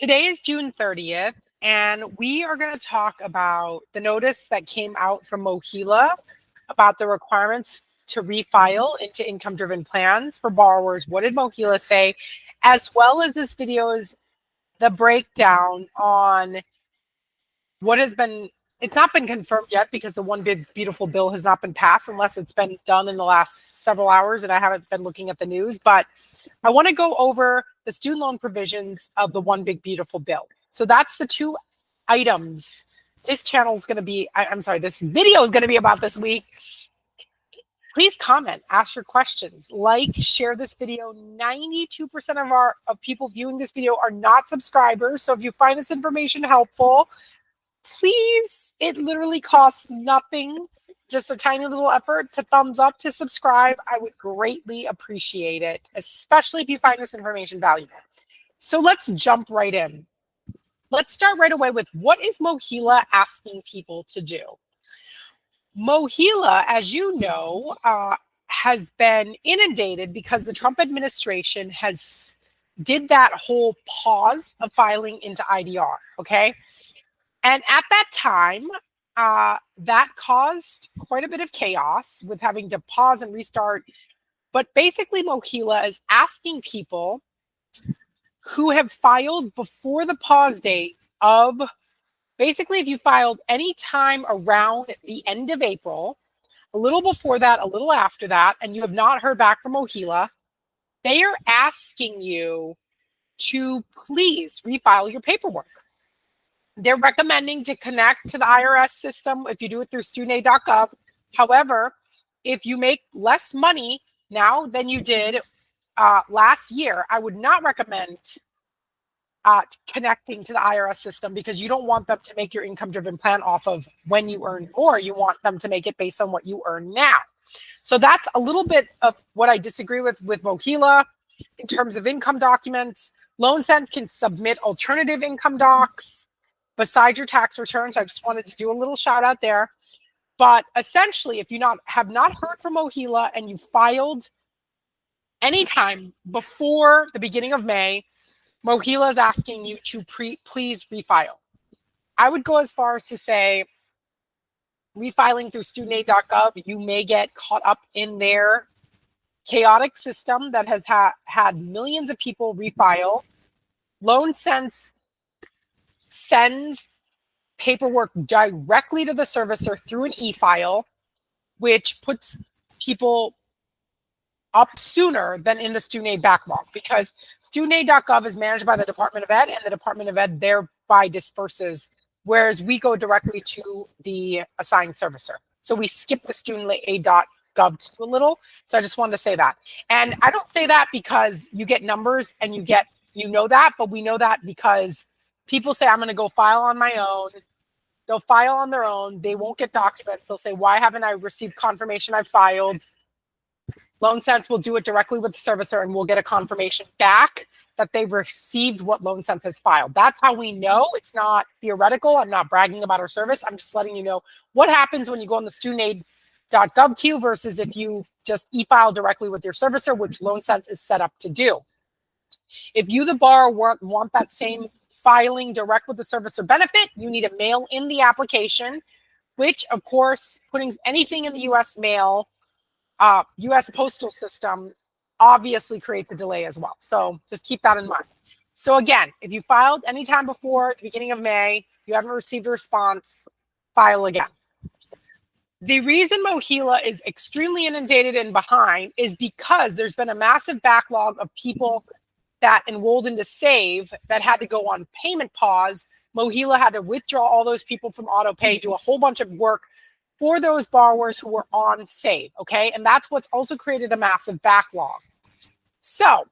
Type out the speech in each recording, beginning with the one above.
Today is June 30th, and we are going to talk about the notice that came out from Mohela about the requirements to refile into income-driven plans for borrowers. What did Mohela say? As well as this video is the breakdown on what has been, it's not been confirmed yet because the one big beautiful bill has not been passed unless it's been done in the last several hours and I haven't been looking at the news. But I want to go over the student loan provisions of the one big beautiful bill. So that's the two items this channel is going to be, this video is going to be about this week. Please comment, ask your questions, like, share this video. 92% of people viewing this video are not subscribers. So if you find this information helpful, please, it literally costs nothing, just a tiny little effort to thumbs up, to subscribe. I would greatly appreciate it, especially if you find this information valuable. So let's jump right in. Let's start right away with what is Mohela asking people to do? Mohela, as you know, has been inundated because the Trump administration did that whole pause of filing into IDR, okay? And at that time, that caused quite a bit of chaos with having to pause and restart. But basically, Mohela is asking people who have filed before the pause date of, basically, if you filed any time around the end of April, a little before that, a little after that, and you have not heard back from Mohela, they are asking you to please refile your paperwork. They're recommending to connect to the IRS system if you do it through studentaid.gov. However, if you make less money now than you did last year, I would not recommend connecting to the IRS system because you don't want them to make your income-driven plan off of when you earn more. You want them to make it based on what you earn now. So that's a little bit of what I disagree with Mohela in terms of income documents. LoanSense can submit alternative income docs besides your tax returns. I just wanted to do a little shout out there. But essentially, if you have not heard from Mohela and you filed anytime before the beginning of May, Mohela is asking you to please refile. I would go as far as to say refiling through studentaid.gov, you may get caught up in their chaotic system that has had millions of people refile. LoanSense sends paperwork directly to the servicer through an e-file, which puts people up sooner than in the student aid backlog because studentaid.gov is managed by the Department of Ed, and the Department of Ed thereby disperses, whereas we go directly to the assigned servicer. So we skip the studentaid.gov a little. So I just wanted to say that. And I don't say that because you get numbers and you know that, but we know that because people say, I'm going to go file on my own. They'll file on their own. They won't get documents. They'll say, why haven't I received confirmation I filed? LoanSense will do it directly with the servicer and we'll get a confirmation back that they received what LoanSense has filed. That's how we know. It's not theoretical. I'm not bragging about our service. I'm just letting you know what happens when you go on the studentaid.gov queue versus if you just e-file directly with your servicer, which LoanSense is set up to do. If you, the borrower, want that same filing direct with the servicer benefit, you need to mail in the application, which, of course, putting anything in the U.S. mail, U.S. postal system obviously creates a delay as well. So just keep that in mind. So again, if you filed anytime before the beginning of May, you haven't received a response, file again. The reason Mohela is extremely inundated and behind is because there's been a massive backlog of people that enrolled into SAVE that had to go on payment pause. Mohela had to withdraw all those people from auto pay, do a whole bunch of work for those borrowers who were on SAVE, okay? And that's what's also created a massive backlog. So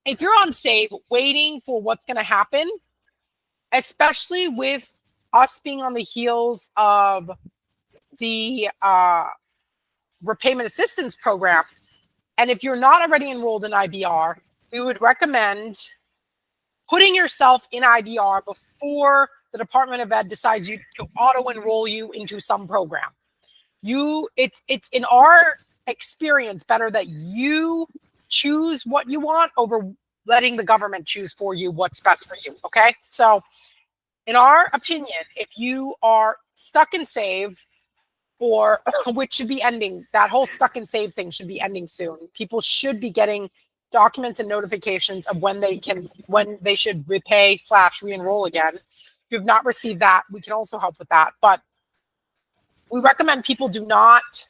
if you're on SAVE waiting for what's going to happen, especially with us being on the heels of the Repayment Assistance program, and if you're not already enrolled in IBR, we would recommend putting yourself in IBR before the Department of Ed decides to auto-enroll you into some program. It's in our experience better that you choose what you want over letting the government choose for you what's best for you. Okay. So in our opinion, if you are stuck in save, or which should be ending, that whole stuck and save thing should be ending soon. People should be getting documents and notifications of when they should repay / re-enroll again. If you have not received that, we can also help with that. But we recommend people do not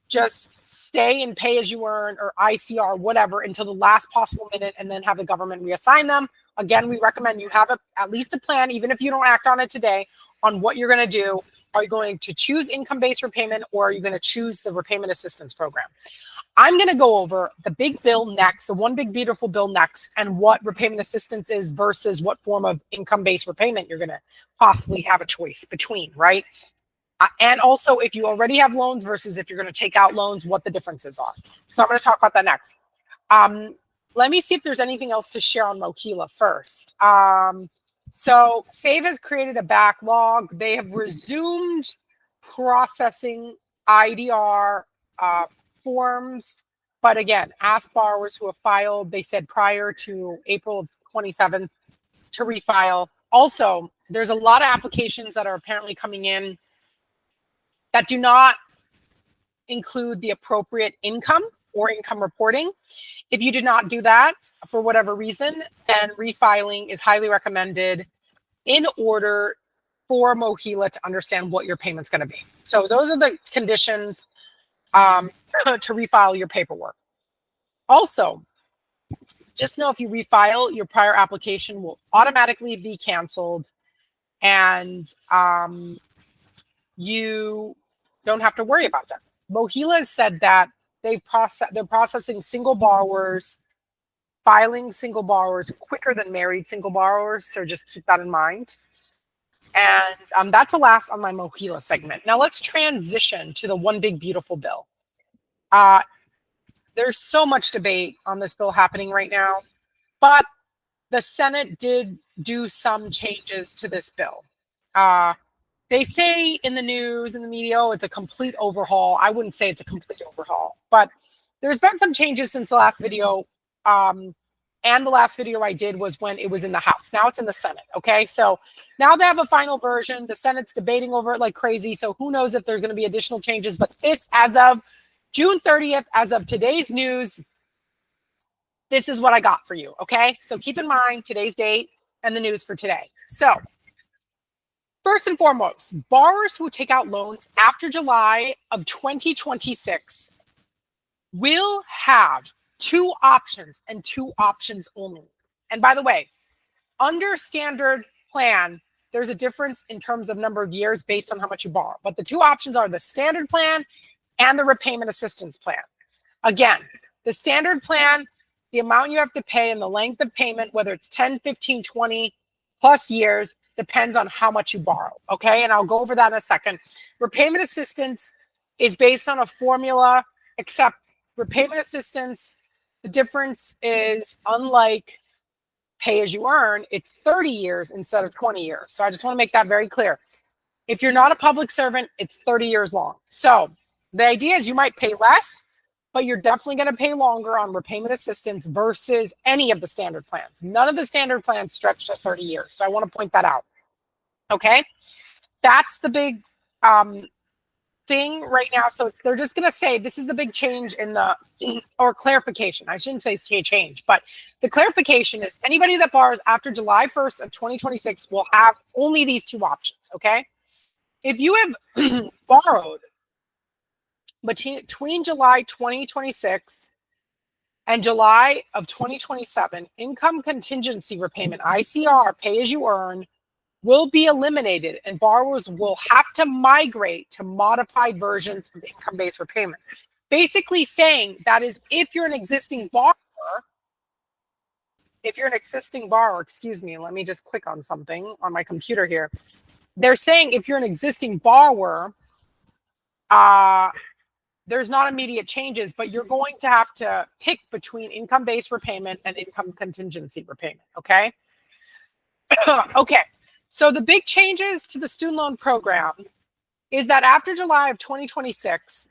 just stay and pay as you earn or ICR, whatever, until the last possible minute and then have the government reassign them. Again, we recommend you have at least a plan, even if you don't act on it today, on what you're going to do. Are you going to choose income-based repayment, or are you going to choose the repayment assistance program? I'm going to go over the big bill next, the one big beautiful bill next, and what repayment assistance is versus what form of income-based repayment you're going to possibly have a choice between, right? And also, if you already have loans versus if you're going to take out loans, what the differences are. So I'm going to talk about that next. Let me see if there's anything else to share on Mohela first. So Save has created a backlog. They have resumed processing IDR forms. But again, ask borrowers who have filed, they said prior to April 27th, to refile. Also, there's a lot of applications that are apparently coming in that do not include the appropriate income or income reporting. If you did not do that for whatever reason, then refiling is highly recommended in order for Mohela to understand what your payment's going to be. So those are the conditions to refile your paperwork. Also, just know if you refile, your prior application will automatically be canceled, and you don't have to worry about that. Mohela has said that they're processing single borrowers, filing single borrowers quicker than married single borrowers. So just keep that in mind. And that's the last on my Mohela segment. Now let's transition to the one big beautiful bill. There's so much debate on this bill happening right now, but the Senate did do some changes to this bill. They say in the news, in the media, oh, it's a complete overhaul. I wouldn't say it's a complete overhaul, but there's been some changes since the last video. And the last video I did was when it was in the House. Now it's in the Senate, okay? So now they have a final version. The Senate's debating over it like crazy, so who knows if there's going to be additional changes. But this, as of June 30th, as of today's news, this is what I got for you, okay? So keep in mind today's date and the news for today. So first and foremost, borrowers who take out loans after July of 2026 will have two options and two options only. And by the way, under standard plan, there's a difference in terms of number of years based on how much you borrow. But the two options are the standard plan and the repayment assistance plan. Again, the standard plan, the amount you have to pay and the length of payment, whether it's 10, 15, 20 plus years, depends on how much you borrow, okay? And I'll go over that in a second. Repayment assistance is based on a formula, except repayment assistance, the difference is unlike pay as you earn, it's 30 years instead of 20 years. So I just want to make that very clear. If you're not a public servant, it's 30 years long. So the idea is you might pay less, but you're definitely going to pay longer on repayment assistance versus any of the standard plans. None of the standard plans stretch to 30 years. So I want to point that out. Okay. That's the big thing right now. So they're just going to say this is the big change in the, or clarification. I shouldn't say change, but the clarification is anybody that borrows after July 1st of 2026 will have only these two options. Okay. If you have borrowed between July 2026 and July of 2027, income contingency repayment, ICR, pay as you earn, will be eliminated, and borrowers will have to migrate to modified versions of income-based repayment. Basically saying that is if you're an existing borrower, excuse me, let me just click on something on my computer here. They're saying if you're an existing borrower, there's not immediate changes, but you're going to have to pick between income-based repayment and income contingency repayment, okay? Okay, so the big changes to the student loan program is that after July of 2026,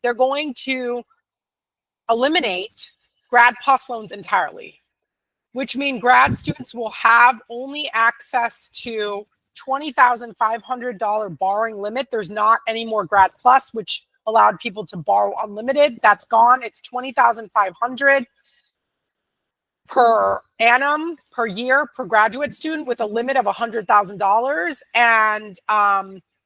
they're going to eliminate grad plus loans entirely, which mean grad students will have only access to $20,500 borrowing limit. There's not any more grad plus, which allowed people to borrow unlimited. That's gone. It's $20,500 per annum per year per graduate student with a limit of $100,000. And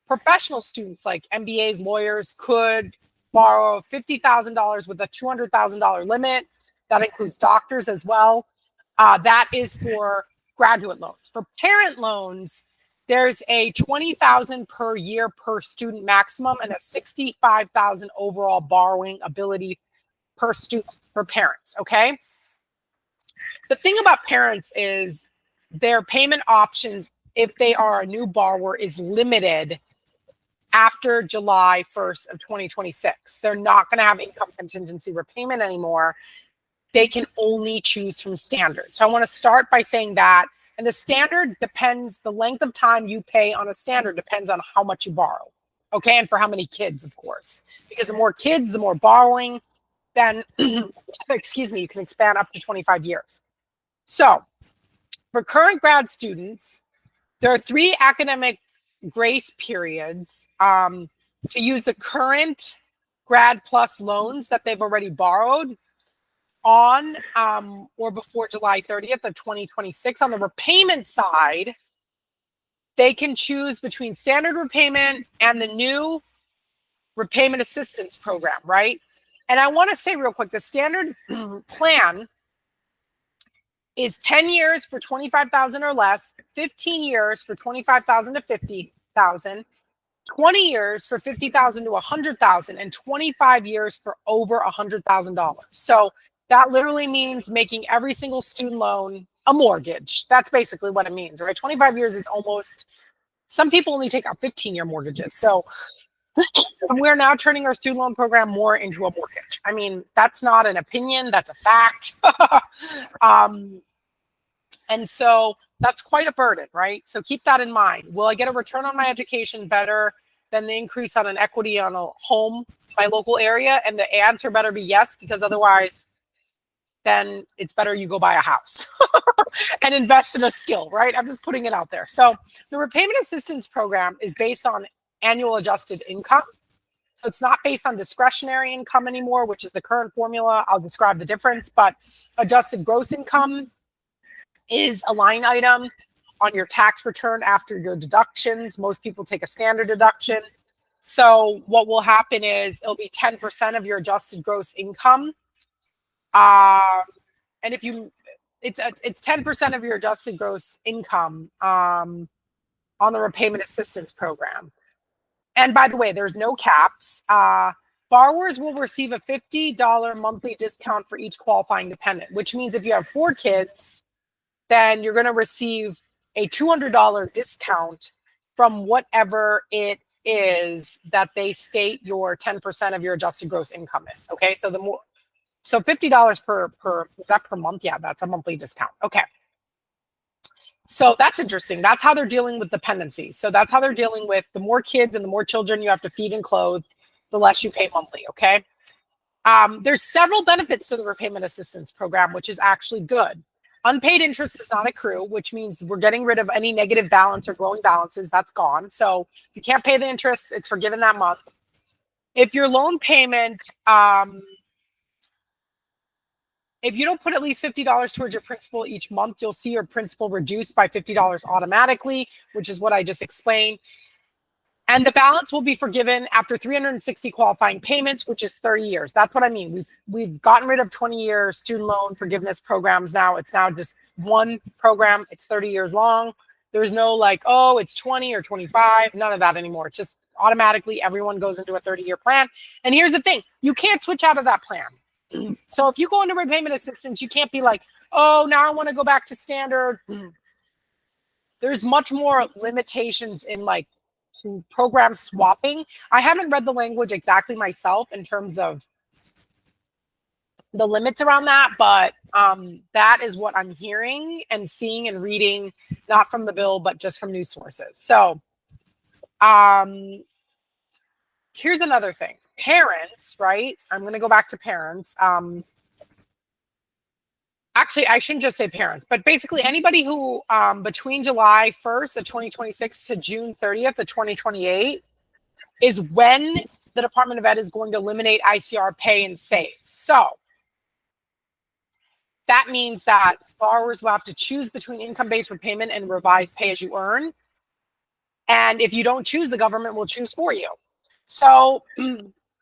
professional students like MBAs, lawyers could borrow $50,000 with a $200,000 limit. That includes doctors as well. That is for graduate loans. For parent loans, there's a $20,000 per year per student maximum and a $65,000 overall borrowing ability per student for parents. Okay. The thing about parents is their payment options, if they are a new borrower, is limited after July 1st of 2026. They're not going to have income contingency repayment anymore. They can only choose from standard. So I want to start by saying that. And the standard depends, the length of time you pay on a standard depends on how much you borrow. Okay. And for how many kids, of course, because the more kids, the more borrowing, then, excuse me, you can expand up to 25 years. So for current grad students, there are 3 academic grace periods to use the current grad plus loans that they've already borrowed on or before July 30th of 2026. On the repayment side, they can choose between standard repayment and the new Repayment Assistance program, right? And I want to say real quick, the standard plan is 10 years for 25,000 or less, 15 years for 25,000 to 50,000, 20 years for 50,000 to 100,000, and 25 years for over $100,000. So that literally means making every single student loan a mortgage. That's basically what it means, right? 25 years is almost, some people only take out 15-year mortgages. So we're now turning our student loan program more into a mortgage. I mean, that's not an opinion, that's a fact. And so that's quite a burden, right? So keep that in mind. Will I get a return on my education better than the increase on an equity on a home, my local area? And the answer better be yes, because otherwise, then it's better you go buy a house and invest in a skill, right? I'm just putting it out there. So the Repayment Assistance Program is based on annual adjusted income. So it's not based on discretionary income anymore, which is the current formula. I'll describe the difference, but adjusted gross income is a line item on your tax return after your deductions. Most people take a standard deduction. So what will happen is it'll be 10% of your adjusted gross income. And if you, it's 10% of your adjusted gross income on the Repayment Assistance Program. And by the way, there's no caps. Borrowers will receive a $50 monthly discount for each qualifying dependent, which means if you have 4 kids, then you're going to receive a $200 discount from whatever it is that they state your 10% of your adjusted gross income is. Okay, so the more, so $50 per is that per month? Yeah, that's a monthly discount. Okay, so that's interesting. That's how they're dealing with dependency. So that's how they're dealing with the more kids and the more children you have to feed and clothe, the less you pay monthly. Okay, there's several benefits to the Repayment Assistance Program, which is actually good. Unpaid interest does not accrue, which means we're getting rid of any negative balance or growing balances. That's gone. So you can't pay the interest. It's forgiven that month. If your loan payment, if you don't put at least $50 towards your principal each month, you'll see your principal reduced by $50 automatically, which is what I just explained. And the balance will be forgiven after 360 qualifying payments, which is 30 years. That's what I mean. We've gotten rid of 20-year student loan forgiveness programs now. It's now just one program. It's 30 years long. There's no like, oh, it's 20 or 25. None of that anymore. It's just automatically everyone goes into a 30-year plan. And here's the thing. You can't switch out of that plan. So if you go into repayment assistance, you can't be like, oh, now I want to go back to standard. There's much more limitations in like program swapping. I haven't read the language exactly myself in terms of the limits around that, but that is what I'm hearing and seeing and reading, not from the bill, but just from news sources. So here's another thing. Parents, right? I'm going to go back to parents. Actually, I shouldn't just say parents, but basically anybody who between July 1st of 2026 to June 30th of 2028 is when the Department of Ed is going to eliminate ICR pay and save. So that means that borrowers will have to choose between income-based repayment and revised pay-as-you-earn. And if you don't choose, the government will choose for you. So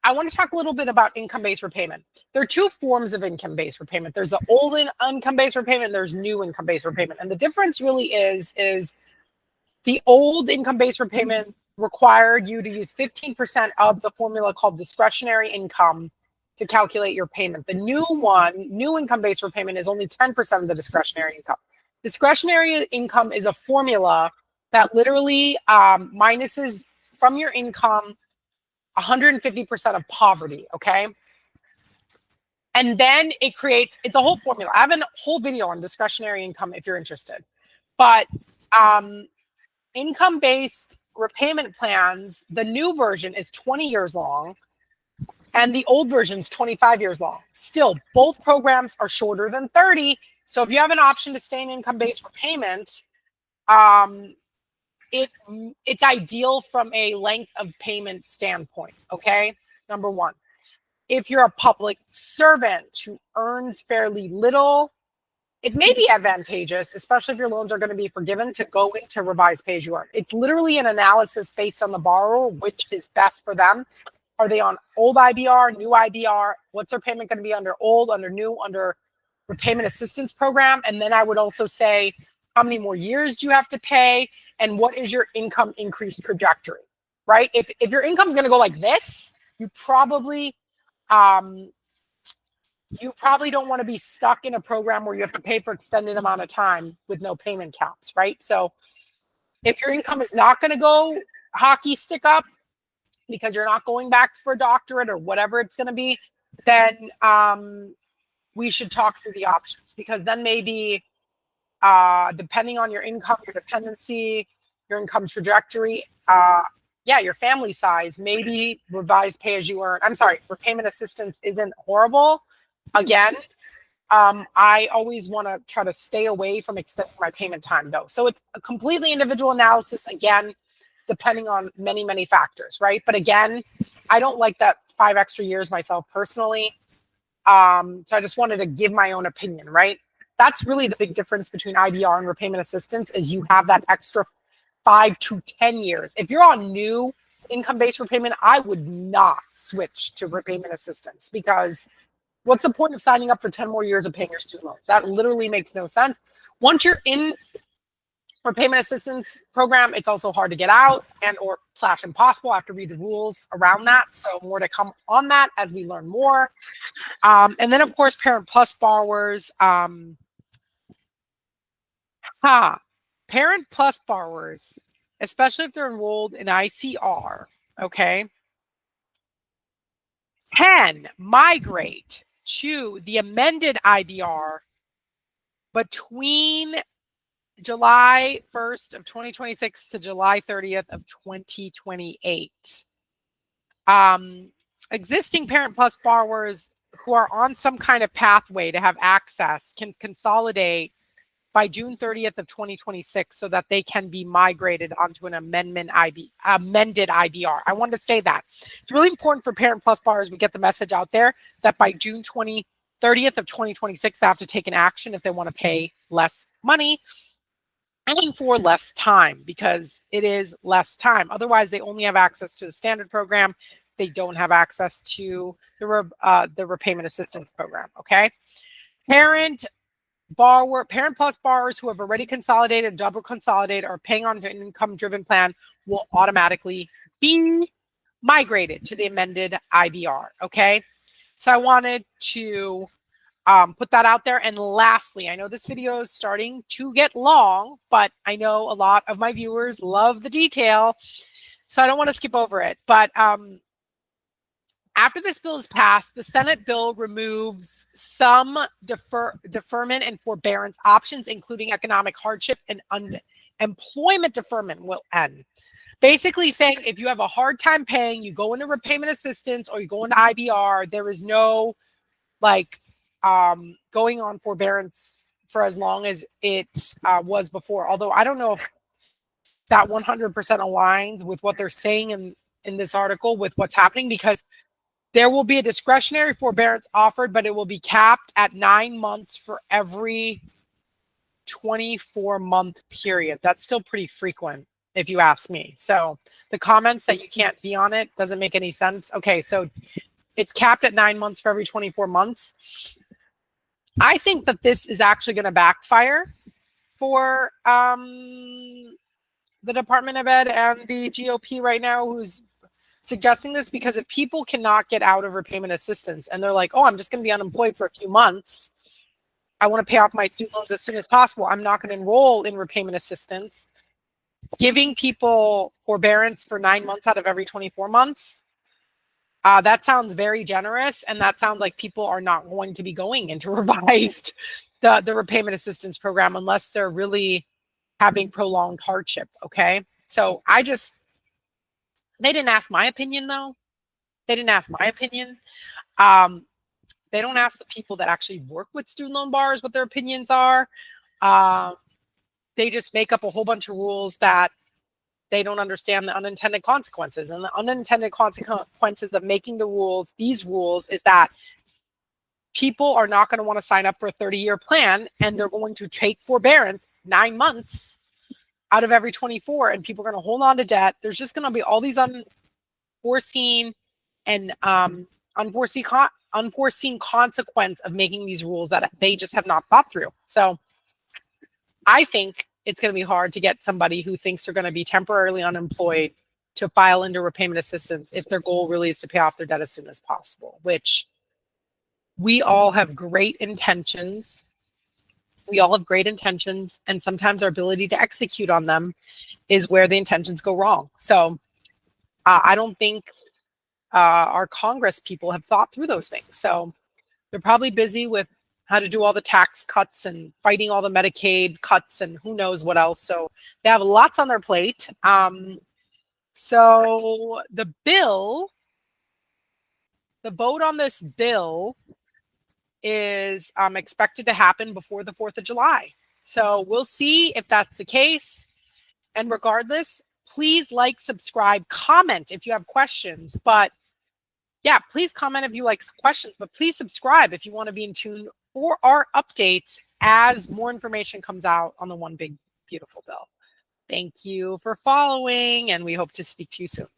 I want to talk a little bit about income-based repayment. There are two forms of income-based repayment. There's the old income-based repayment, and there's new income-based repayment. And the difference really is the old income-based repayment required you to use 15% of the formula called discretionary income to calculate your payment. The new one, new income-based repayment, is only 10% of the discretionary income. Discretionary income is a formula that literally minuses from your income 150% of poverty, okay? And then it's a whole formula. I have a whole video on discretionary income if you're interested. But income-based repayment plans, the new version is 20 years long, and the old version is 25 years long. Still, both programs are shorter than 30. So if you have an option to stay in income-based repayment, it's ideal from a length of payment standpoint, okay? Number one. If you're a public servant who earns fairly little, it may be advantageous, especially if your loans are going to be forgiven, to go into revised pay-as-you-earn. It's literally an analysis based on the borrower, which is best for them. Are they on old IBR, new IBR? What's their payment going to be under old, under new, under repayment assistance program? And then I would also say, how many more years do you have to pay? And what is your income increase trajectory, right? If your income is going to go like this, you probably don't want to be stuck in a program where you have to pay for extended amount of time with no payment caps, right? So if your income is not going to go hockey stick up because you're not going back for a doctorate or whatever it's going to be, then we should talk through the options, because then maybe depending on your income, your dependency, your income trajectory, your family size, maybe revised pay-as-you-earn. I'm sorry, repayment assistance isn't horrible. Again, I always want to try to stay away from extending my payment time, though. So it's a completely individual analysis, again, depending on many, many factors, right? But again, I don't like that 5 extra years myself personally. So I just wanted to give my own opinion, right? That's really the big difference between IBR and repayment assistance, is you have that extra 5 to 10 years. If you're on new income-based repayment, I would not switch to repayment assistance, because what's the point of signing up for 10 more years of paying your student loans? That literally makes no sense. Once you're in repayment assistance program, it's also hard to get out or / impossible. I have to read the rules around that. So more to come on that as we learn more. And then, of course, Parent Plus borrowers. Parent Plus borrowers, especially if they're enrolled in ICR, okay, can migrate to the amended IBR between July 1st of 2026 to July 30th of 2028. Existing Parent Plus borrowers who are on some kind of pathway to have access can consolidate by June 30th of 2026 so that they can be migrated onto an amended IBR. I want to say that. It's really important for Parent Plus borrowers we get the message out there that by June 30th of 2026, they have to take an action if they want to pay less money and for less time, because it is less time. Otherwise, they only have access to the standard program. They don't have access to the repayment assistance program, okay? Parent Plus borrowers who have already consolidated, double consolidated, or paying on an income-driven plan will automatically be migrated to the amended IBR, okay? So I wanted to put that out there. And lastly, I know this video is starting to get long, but I know a lot of my viewers love the detail, so I don't want to skip over it. But after this bill is passed, the Senate bill removes some deferment and forbearance options, including economic hardship and unemployment deferment will end. Basically saying if you have a hard time paying, you go into repayment assistance or you go into IBR, there is no going on forbearance for as long as it was before. Although I don't know if that 100% aligns with what they're saying in this article with what's happening, because there will be a discretionary forbearance offered, but it will be capped at 9 months for every 24-month period. That's still pretty frequent, if you ask me. So the comments that you can't be on it doesn't make any sense. Okay, so it's capped at 9 months for every 24 months. I think that this is actually going to backfire for the Department of Ed and the GOP right now, who's suggesting this, because if people cannot get out of repayment assistance and they're like, oh, I'm just going to be unemployed for a few months, I want to pay off my student loans as soon as possible, I'm not going to enroll in repayment assistance. Giving people forbearance for 9 months out of every 24 months, that sounds very generous, and that sounds like people are not going to be going into revised the repayment assistance program unless they're really having prolonged hardship. Okay, so they didn't ask my opinion, though. They didn't ask my opinion. They don't ask the people that actually work with student loan borrowers what their opinions are. They just make up a whole bunch of rules that they don't understand the unintended consequences. And the unintended consequences of making these rules, is that people are not going to want to sign up for a 30-year plan, and they're going to take forbearance 9 months out of every 24, and people are going to hold on to debt. There's just going to be all these unforeseen consequence of making these rules that they just have not thought through. So I think it's going to be hard to get somebody who thinks they're going to be temporarily unemployed to file into repayment assistance if their goal really is to pay off their debt as soon as possible, which we all have great intentions. We all have great intentions, and sometimes our ability to execute on them is where the intentions go wrong. So I don't think our Congress people have thought through those things. So they're probably busy with how to do all the tax cuts and fighting all the Medicaid cuts and who knows what else. So they have lots on their plate. So the vote on this bill is expected to happen before the 4th of July. So we'll see if that's the case. And regardless, please like, subscribe, comment if you have questions. But yeah, please comment if you like questions, but please subscribe if you want to be in tune for our updates as more information comes out on the One Big Beautiful Bill. Thank you for following, and we hope to speak to you soon.